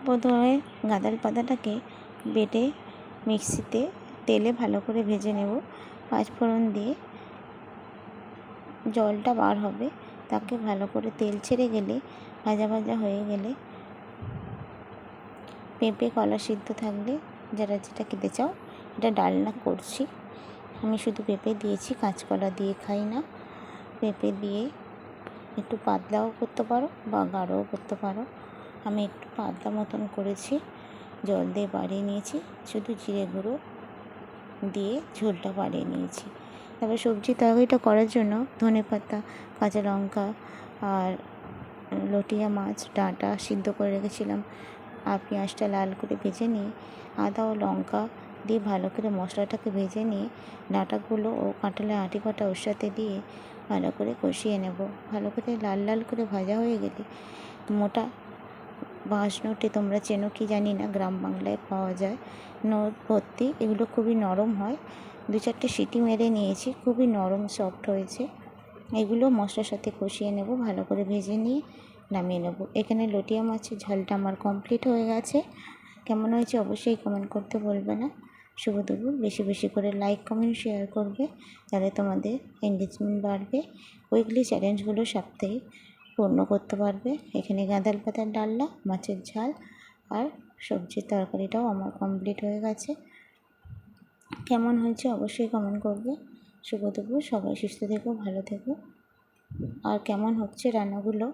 প্রথমে গাঁদাল পাতাটাকে বেটে মিক্সিতে তেলে ভালো করে ভেজে নেব। পাঁচফোড়ন দিয়ে জলটা বার হবে, তাকে ভালো করে তেল ছেড়ে গেলে, ভাজা ভাজা হয়ে গেলে, পেঁপে কলা সিদ্ধ থাকলে যারা যেটা খেতে চাও, এটা ডালনা করছি আমি, শুধু পেঁপে দিয়েছি, কাঁচকলা দিয়ে খাই না। পেঁপে দিয়ে একটু পাতলাও করতে পারো বা গাঢ়ও করতে পারো। আমি একটু পাতলা মতন করেছি, জল দিয়ে বাড়িয়ে নিয়েছি, শুধু জিরে গুঁড়ো দিয়ে ঝোলটা বাড়িয়ে নিয়েছি। তারপর সবজি তরকারিটা করার জন্য ধনেপাতা, কাঁচা লঙ্কা আর লটিয়া মাছ ডাঁটা সিদ্ধ করে রেখেছিলাম, আর পেঁয়াজটা লাল করে ভেজে নিয়ে আদা ও লঙ্কা দিয়ে ভালো করে মশলাটাকে ভেজে নিয়ে ডাঁটাগুলো ও কাঁঠালের আঁটি কটা ওর সাথে দিয়ে ভালো করে কষিয়ে নেব। ভালো করে লাল লাল করে ভাজা হয়ে গেলে মোটা বাঁশ নোটে, তোমরা চেনো কি জানি না, গ্রাম বাংলায় পাওয়া যায় নোট ভর্তি, এগুলো খুবই নরম হয়। 2-4টে সিটি মেরে নিয়েছি, খুবই নরম সফট হয়েছে। এগুলো মশলার সাথে কষিয়ে নেব, ভালো করে ভেজে নিয়ে নামিয়ে নেব। এখানে লটিয়া মাছের ঝালটা আমার কমপ্লিট হয়ে গেছে। কেমন হয়েছে অবশ্যই কমেন্ট করতে বলবে না। শুভ দুপুর। বেশি বেশি করে লাইক কমেন্ট শেয়ার করবে, তাহলে তোমাদের এঙ্গেজমেন্ট বাড়বে। উইকলি চ্যালেঞ্জগুলো সপ্তাহে পূর্ণ করতে পারবে। এখানে গাঁদাল পাতার ডালনা, মাছের ঝাল আর সবজির তরকারিটাও আমার কমপ্লিট হয়ে গেছে। কেমন হয়েছে অবশ্যই কমেন্ট করবে। শুভ দুপুর। সবাই সুস্থ থেকো, ভালো থেকো। আর কেমন হচ্ছে রান্নাগুলো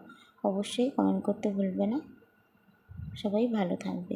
অবশ্যই কমেন্ট করতে ভুলবে না। সবাই ভালো থাকবে।